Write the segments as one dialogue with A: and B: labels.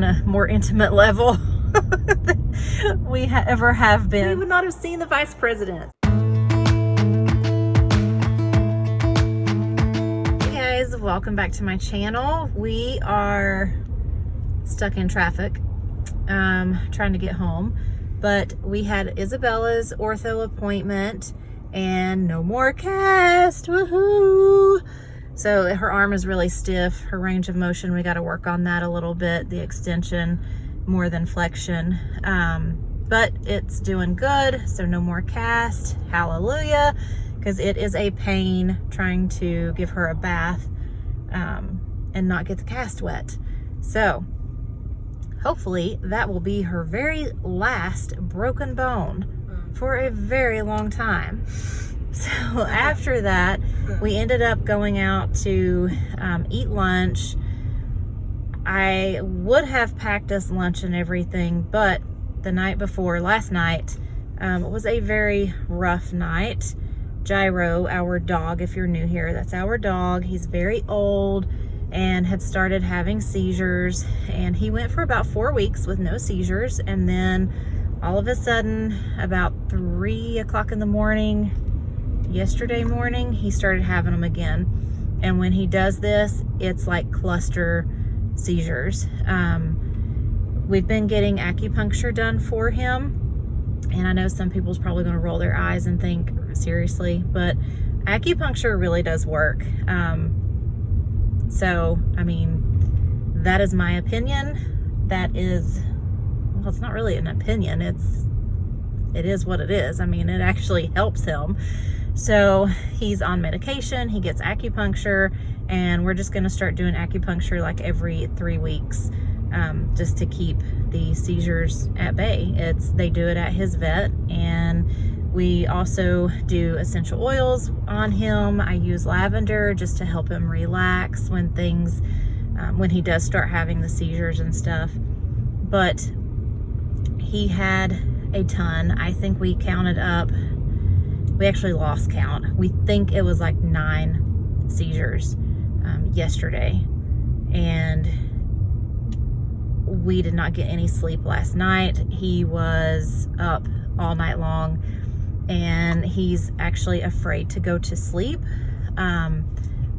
A: on a more intimate level than we ever have been. We would not have seen the vice president. Hey guys, welcome back to my channel. We are stuck in traffic, trying to get home, but we had Isabella's ortho appointment and no more cast. Woohoo! So her arm is really stiff. Her range of motion, we got to work on that a little bit. The extension more than flexion, but it's doing good. So no more cast. Hallelujah, because it is a pain trying to give her a bath and not get the cast wet. So hopefully that will be her very last broken bone for a very long time. So after that, we ended up going out to eat lunch. I would have packed us lunch and everything, but the night before, last night, was a very rough night. Gyro, our dog, if you're new here, that's our dog. He's very old and had started having seizures, and he went for about 4 weeks with no seizures, and then all of a sudden, about 3 o'clock in the morning, yesterday morning, he started having them again. And when he does this, it's like cluster seizures. We've been getting acupuncture done for him, and I know some people's probably going to roll their eyes and think, seriously, but acupuncture really does work. So I mean, that is my opinion. That is, well, it's not really an opinion, it is what it is. I mean, it actually helps him. So he's on medication, he gets acupuncture, and we're just going to start doing acupuncture like every 3 weeks, just to keep the seizures at bay. They do it at his vet, and we also do essential oils on him. I use lavender just to help him relax when he does start having the seizures and stuff. But he had a ton. I think we counted up, we actually lost count. We think it was like 9 seizures yesterday, and we did not get any sleep last night. He was up all night long, and he's actually afraid to go to sleep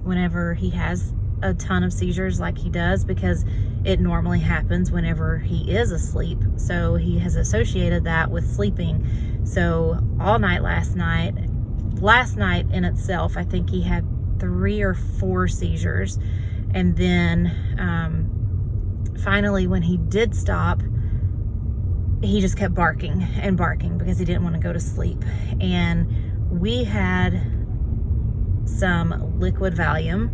A: whenever he has a ton of seizures like he does, because it normally happens whenever he is asleep. So he has associated that with sleeping. So all night last night in itself, I think he had 3 or 4 seizures. And then finally, when he did stop, he just kept barking and barking because he didn't want to go to sleep. And we had some liquid Valium,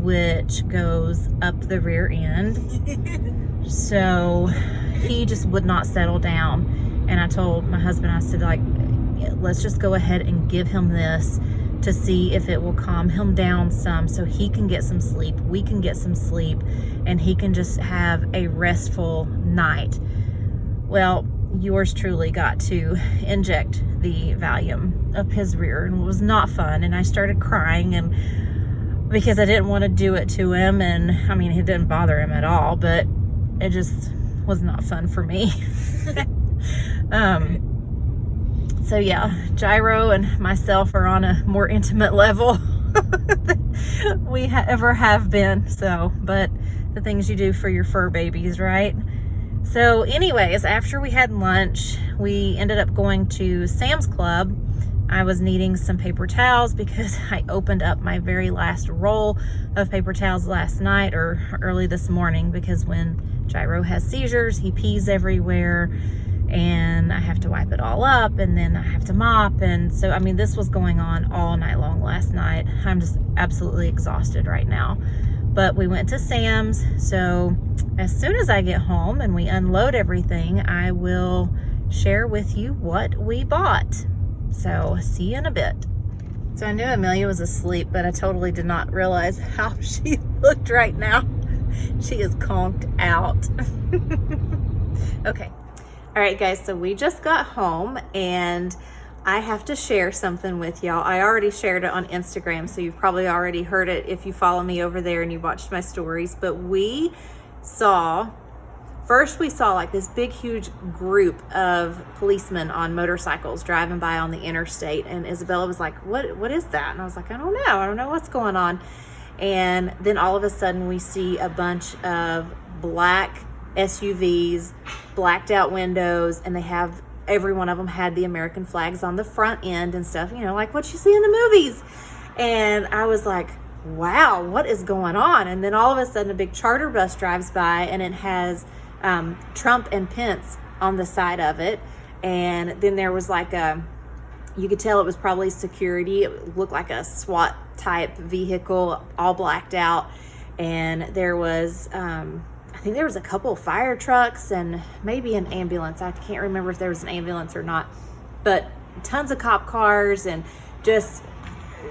A: which goes up the rear end. So he just would not settle down. And I told my husband, I said, like, let's just go ahead and give him this to see if it will calm him down some, so he can get some sleep, we can get some sleep, and he can just have a restful night. Well, yours truly got to inject the Valium up his rear, and it was not fun. And I started crying, and because I didn't want to do it to him, and I mean, it didn't bother him at all, but it just was not fun for me. So yeah, Gyro and myself are on a more intimate level than we ever have been. So, but the things you do for your fur babies, right? So anyways, after we had lunch, we ended up going to Sam's Club. I was needing some paper towels because I opened up my very last roll of paper towels last night or early this morning, because when Gyro has seizures, he pees everywhere, and I have to wipe it all up, and then I have to mop. And so, I mean, this was going on all night long last night. I'm just absolutely exhausted right now. But we went to Sam's, so as soon as I get home and we unload everything, I will share with you what we bought. So see you in a bit. So I knew Amelia was asleep, but I totally did not realize how she looked right now. She is conked out. Okay. All right, guys, so we just got home, and I have to share something with y'all. I already shared it on Instagram, so you've probably already heard it if you follow me over there and you watched my stories, but we first we saw like this big, huge group of policemen on motorcycles driving by on the interstate. And Isabella was like, what is that? And I was like, I don't know what's going on. And then all of a sudden we see a bunch of black SUVs, blacked out windows, and every one of them had the American flags on the front end and stuff, like what you see in the movies. And I was like, wow, what is going on? And then all of a sudden a big charter bus drives by, and it has Trump and Pence on the side of it. And then there was like you could tell it was probably security. It looked like a SWAT type vehicle, all blacked out. And there was, I think there was a couple of fire trucks and maybe an ambulance. I can't remember if there was an ambulance or not, but tons of cop cars and just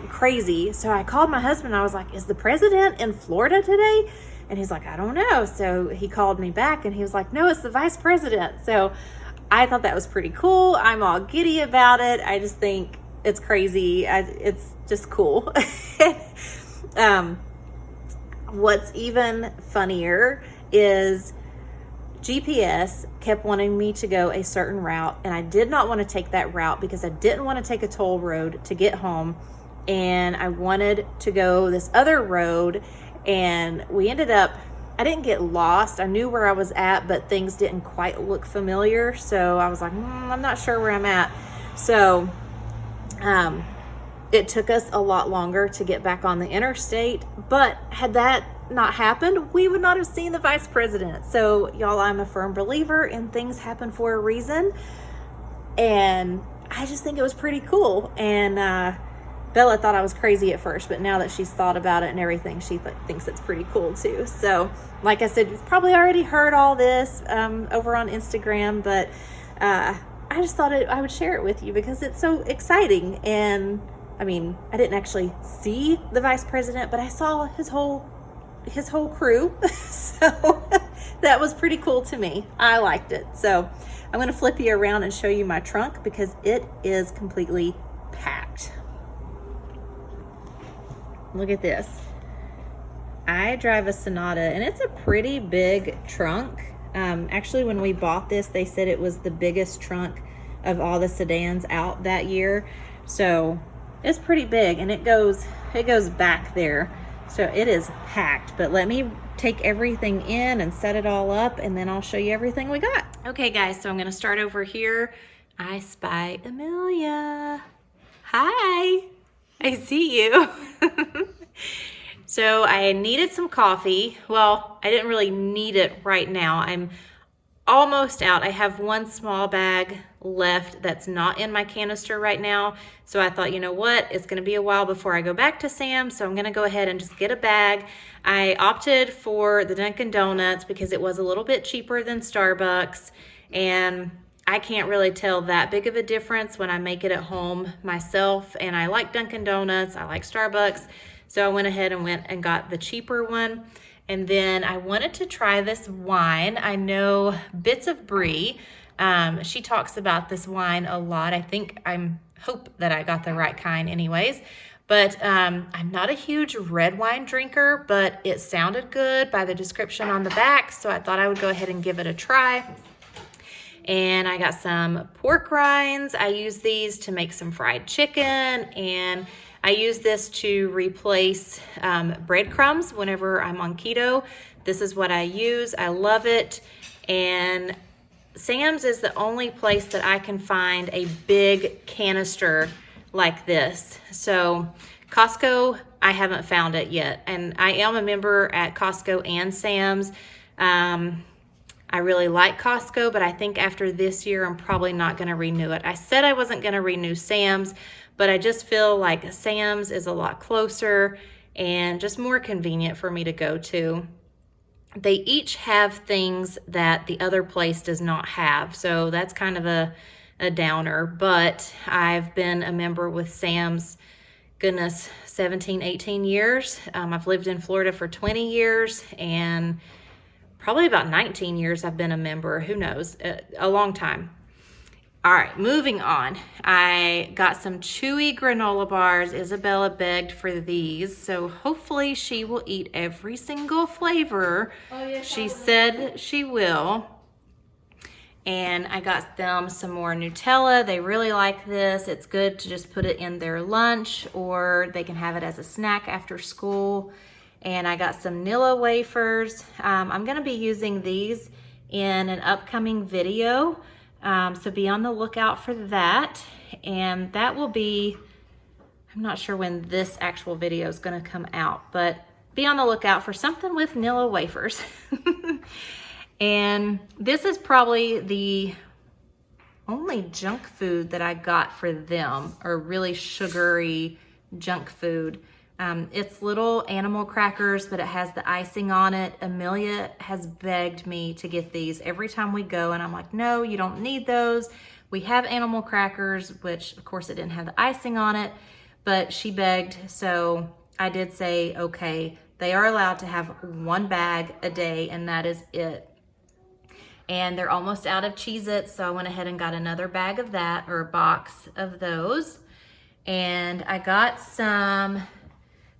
A: crazy. So I called my husband. I was like, is the president in Florida today? And he's like, I don't know. So he called me back and he was like, no, it's the vice president. So I thought that was pretty cool. I'm all giddy about it. I just think it's crazy. It's just cool. What's even funnier is GPS kept wanting me to go a certain route, and I did not want to take that route because I didn't want to take a toll road to get home, and I wanted to go this other road. And we ended up, I didn't get lost. I knew where I was at, but things didn't quite look familiar. So I was like, I'm not sure where I'm at. So it took us a lot longer to get back on the interstate. But had that not happened, we would not have seen the vice president. So y'all, I'm a firm believer in things happen for a reason. And I just think it was pretty cool. And Bella thought I was crazy at first, but now that she's thought about it and everything, she thinks it's pretty cool too. So like I said, you've probably already heard all this over on Instagram, but I just thought I would share it with you because it's so exciting. And I mean, I didn't actually see the vice president, but I saw his whole crew. So that was pretty cool to me. I liked it. So I'm going to flip you around and show you my trunk because it is completely packed. Look at this. I drive a Sonata and it's a pretty big trunk. Actually, when we bought this, they said it was the biggest trunk of all the sedans out that year. So it's pretty big, and it goes back there. So it is packed, but let me take everything in and set it all up, and then I'll show you everything we got. Okay guys, so I'm gonna start over here. I spy Amelia. Hi. I see you. So I needed some coffee. Well, I didn't really need it right now. I'm almost out. I have one small bag left that's not in my canister right now. So I thought, you know what? It's going to be a while before I go back to Sam's. So I'm going to go ahead and just get a bag. I opted for the Dunkin' Donuts because it was a little bit cheaper than Starbucks. And I can't really tell that big of a difference when I make it at home myself. And I like Dunkin' Donuts, I like Starbucks. So I went ahead and got the cheaper one. And then I wanted to try this wine. I know Bits of Brie, she talks about this wine a lot. I hope that I got the right kind anyways. But I'm not a huge red wine drinker, but it sounded good by the description on the back. So I thought I would go ahead and give it a try. And I got some pork rinds. I use these to make some fried chicken, and I use this to replace breadcrumbs whenever I'm on keto. This is what I use. I love it. And Sam's is the only place that I can find a big canister like this. So Costco, I haven't found it yet. And I am a member at Costco and Sam's. I really like Costco, but I think after this year, I'm probably not going to renew it. I said I wasn't going to renew Sam's, but I just feel like Sam's is a lot closer and just more convenient for me to go to. They each have things that the other place does not have, so that's kind of a downer, but I've been a member with Sam's, goodness, 17, 18 years. I've lived in Florida for 20 years, and probably about 19 years I've been a member, who knows, a long time. All right, moving on. I got some chewy granola bars. Isabella begged for these, so hopefully she will eat every single flavor. Oh, yes, she said she will. And I got them some more Nutella. They really like this. It's good to just put it in their lunch, or they can have it as a snack after school. And I got some Nilla wafers. I'm gonna be using these in an upcoming video. So be on the lookout for that. And that will be, I'm not sure when this actual video is gonna come out, but be on the lookout for something with Nilla wafers. And this is probably the only junk food that I got for them, or really sugary junk food. It's little animal crackers, but it has the icing on it. Amelia has begged me to get these every time we go, and I'm like, no, you don't need those. We have animal crackers, which of course it didn't have the icing on it, but she begged, so I did say, okay, they are allowed to have one bag a day, and that is it. And they're almost out of Cheez-Its, so I went ahead and got another bag of that, or a box of those. And I got some,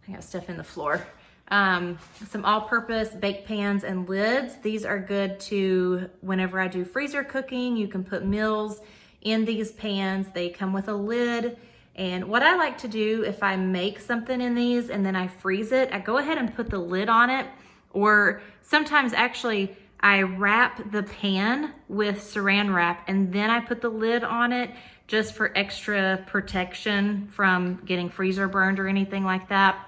A: I got stuff in the floor, some all-purpose bake pans and lids. These are good to, whenever I do freezer cooking, you can put meals in these pans. They come with a lid. And what I like to do, if I make something in these and then I freeze it, I go ahead and put the lid on it, or sometimes actually I wrap the pan with saran wrap and then I put the lid on it just for extra protection from getting freezer burned or anything like that.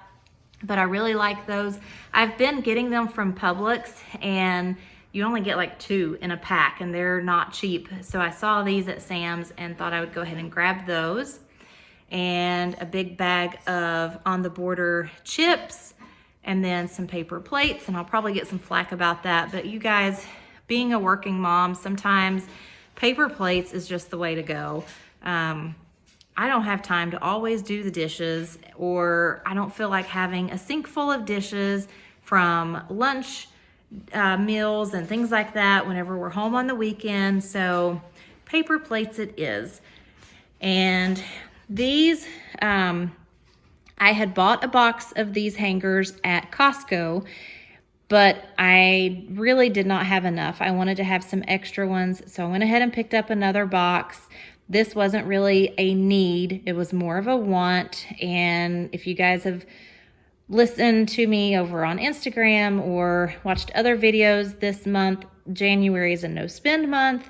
A: But I really like those. I've been getting them from Publix, and you only get like 2 in a pack and they're not cheap. So I saw these at Sam's and thought I would go ahead and grab those. And a big bag of On the Border chips, and then some paper plates, and I'll probably get some flack about that, but you guys, being a working mom, sometimes paper plates is just the way to go. I don't have time to always do the dishes, or I don't feel like having a sink full of dishes from lunch meals and things like that whenever we're home on the weekend, so paper plates it is. And these, I had bought a box of these hangers at Costco, but I really did not have enough. I wanted to have some extra ones, so I went ahead and picked up another box. This wasn't really a need, it was more of a want. And if you guys have listened to me over on Instagram or watched other videos this month, January is a no spend month.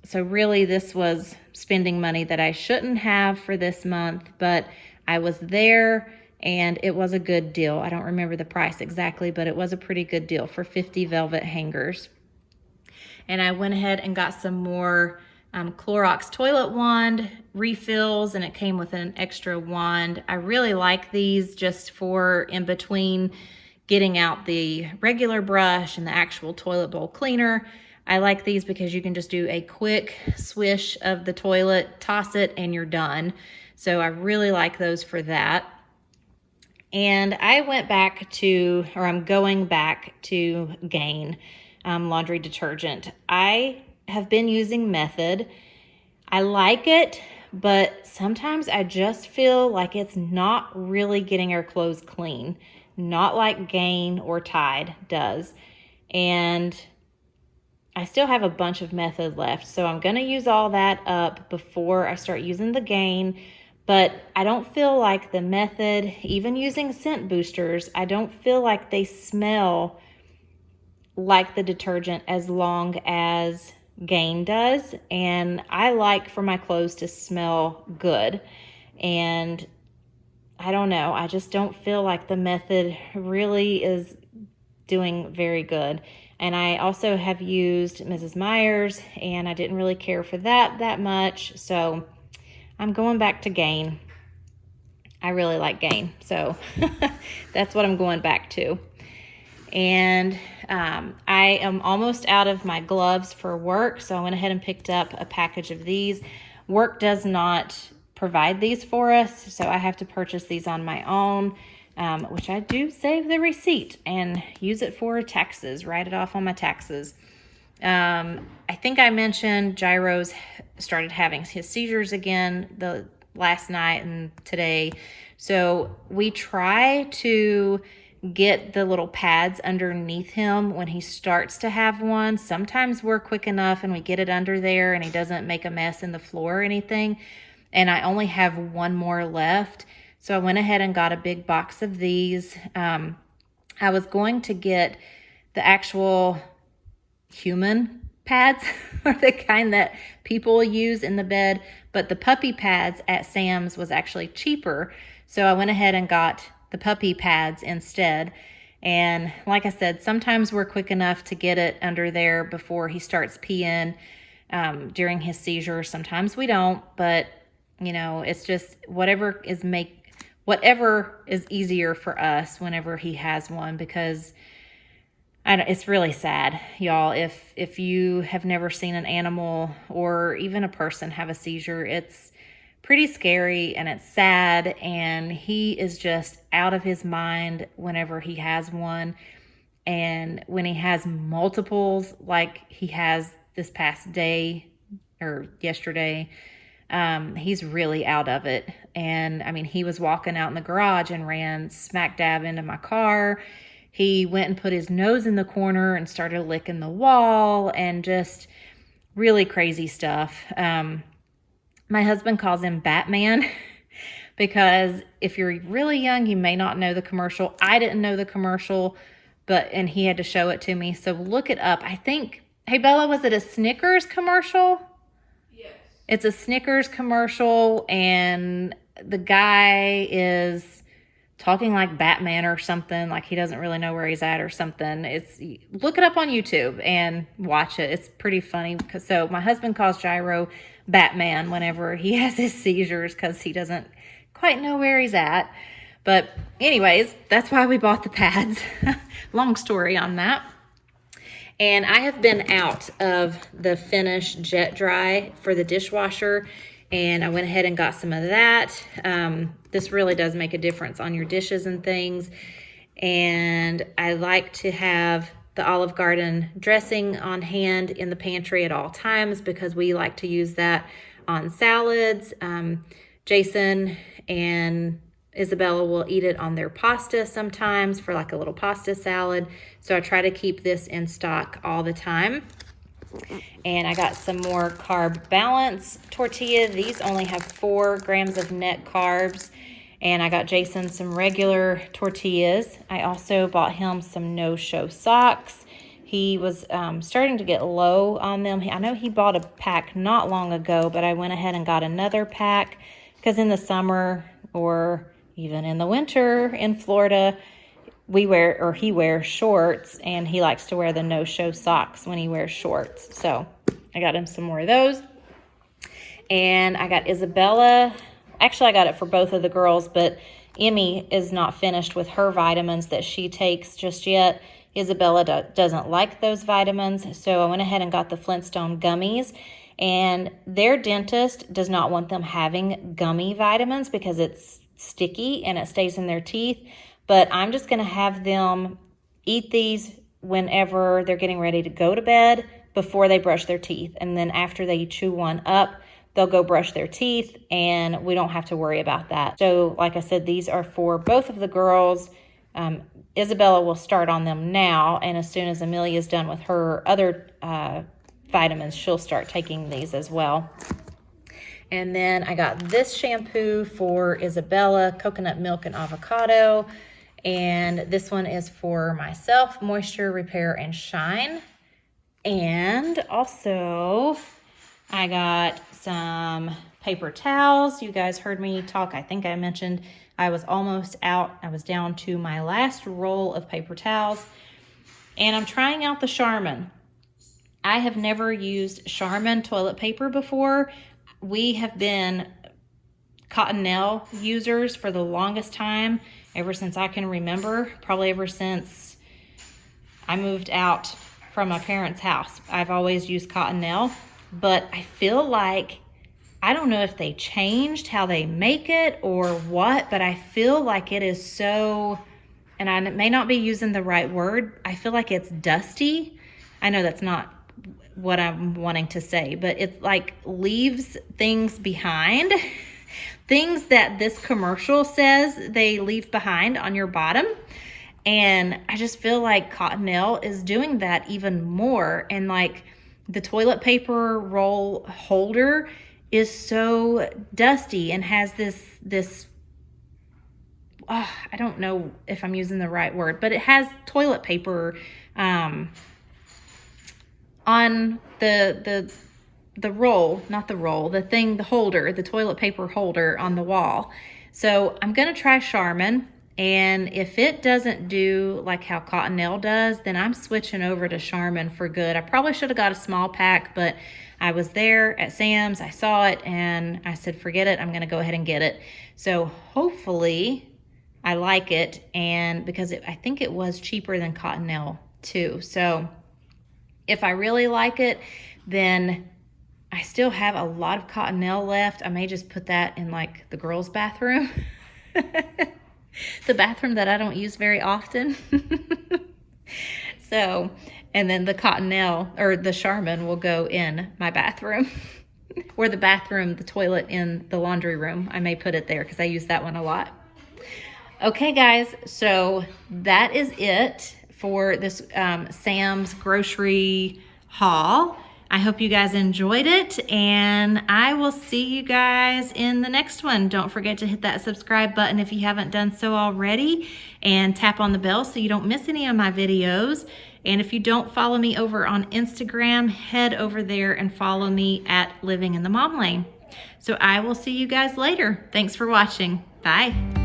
A: So really this was spending money that I shouldn't have for this month, but I was there and it was a good deal. I don't remember the price exactly, but it was a pretty good deal for 50 velvet hangers. And I went ahead and got some more Clorox toilet wand refills, and it came with an extra wand. I really like these just for in between getting out the regular brush and the actual toilet bowl cleaner. I like these because you can just do a quick swish of the toilet, toss it, and you're done. So I really like those for that. And I went back to, or I'm going back to Gain laundry detergent. I have been using Method. I like it, but sometimes I just feel like it's not really getting our clothes clean. Not like Gain or Tide does. And I still have a bunch of Method left, so I'm going to use all that up before I start using the Gain. But I don't feel like the Method, even using scent boosters, I don't feel like they smell like the detergent as long as Gain does. And I like for my clothes to smell good. And I don't know, I just don't feel like the Method really is doing very good. And I also have used Mrs. Meyer's, and I didn't really care for that much. So I'm going back to Gain. I really like Gain. So that's what I'm going back to. And I am almost out of my gloves for work. So I went ahead and picked up a package of these. Work does not provide these for us, so I have to purchase these on my own. Which I do save the receipt and use it for taxes, write it off on my taxes. I think I mentioned Gyro's started having his seizures again the last night and today. So we try to get the little pads underneath him when he starts to have one. Sometimes we're quick enough and we get it under there and he doesn't make a mess in the floor or anything. And I only have one more left. So I went ahead and got a big box of these. I was going to get the actual human pads or the kind that people use in the bed, but the puppy pads at Sam's was actually cheaper. So I went ahead and got the puppy pads instead. And like I said, sometimes we're quick enough to get it under there before he starts peeing during his seizure. Sometimes we don't, but you know, it's just whatever is easier for us whenever he has one, because it's really sad, y'all. If you have never seen an animal or even a person have a seizure, it's pretty scary and it's sad, and he is just out of his mind whenever he has one. And when he has multiples, like he has this past day or yesterday, he's really out of it. And I mean, he was walking out in the garage and ran smack dab into my car. He went and put his nose in the corner and started licking the wall, and just really crazy stuff. My husband calls him Batman because if you're really young, you may not know the commercial. I didn't know the commercial, and he had to show it to me. So look it up. I think, hey Bella, was it a Snickers commercial?
B: Yes.
A: It's a Snickers commercial, and the guy is talking like Batman or something, like he doesn't really know where he's at or something. Look it up on YouTube and watch it. It's pretty funny. So my husband calls Gyro Batman whenever he has his seizures because he doesn't quite know where he's at. But anyways, that's why we bought the pads. Long story on that. And I have been out of the Finish Jet Dry for the dishwasher, and I went ahead and got some of that. This really does make a difference on your dishes and things. And I like to have the Olive Garden dressing on hand in the pantry at all times because we like to use that on salads. Jason and Isabella will eat it on their pasta sometimes for like a little pasta salad. So I try to keep this in stock all the time. And I got some more Carb Balance tortillas. These only have 4 grams of net carbs. And I got Jason some regular tortillas. I also bought him some no-show socks. He was starting to get low on them. I know he bought a pack not long ago, but I went ahead and got another pack because in the summer or even in the winter in Florida, he wears shorts, and he likes to wear the no-show socks when he wears shorts. So I got him some more of those. And I got Isabella. Actually, I got it for both of the girls, but Emmy is not finished with her vitamins that she takes just yet. Isabella doesn't like those vitamins, so I went ahead and got the Flintstone gummies. And their dentist does not want them having gummy vitamins because it's sticky and it stays in their teeth. But I'm just going to have them eat these whenever they're getting ready to go to bed before they brush their teeth. And then after they chew one up, they'll go brush their teeth, and we don't have to worry about that. So like I said, these are for both of the girls. Isabella will start on them now, and as soon as Amelia's done with her other vitamins, she'll start taking these as well. And then I got this shampoo for Isabella, coconut milk and avocado. And this one is for myself, Moisture, Repair, and Shine. And also I got some paper towels. You guys heard me talk. I think I mentioned I was almost out. I was down to my last roll of paper towels. And I'm trying out the Charmin. I have never used Charmin toilet paper before. We have been Cottonelle users for the longest time, ever since I can remember, probably ever since I moved out from my parents' house. I've always used Cottonelle, but I feel like, I don't know if they changed how they make it or what, but I feel like it is so, and I may not be using the right word, I feel like it's dusty. I know that's not what I'm wanting to say, but it's like leaves things behind. Things that this commercial says they leave behind on your bottom. And I just feel like Cottonelle is doing that even more. And like the toilet paper roll holder is so dusty and has this I don't know if I'm using the right word, but it has toilet paper on the roll, not the roll, the thing, the holder, the toilet paper holder on the wall. So I'm gonna try Charmin, and if it doesn't do like how Cottonelle does, then I'm switching over to Charmin for good. I probably should have got a small pack, but I was there at Sam's, I saw it, and I said, forget it, I'm gonna go ahead and get it. So hopefully I like it, and because I think it was cheaper than Cottonelle too. So if I really like it, then I still have a lot of Cottonelle left. I may just put that in like the girls' bathroom. The bathroom that I don't use very often. So, and then the Cottonelle or the Charmin will go in my bathroom. Or the bathroom, the toilet in the laundry room. I may put it there because I use that one a lot. Okay, guys, so that is it for this Sam's grocery haul. I hope you guys enjoyed it, and I will see you guys in the next one. Don't forget to hit that subscribe button if you haven't done so already, and tap on the bell so you don't miss any of my videos. And if you don't follow me over on Instagram, head over there and follow me at Living in the Mom Lane. So I will see you guys later. Thanks for watching. Bye.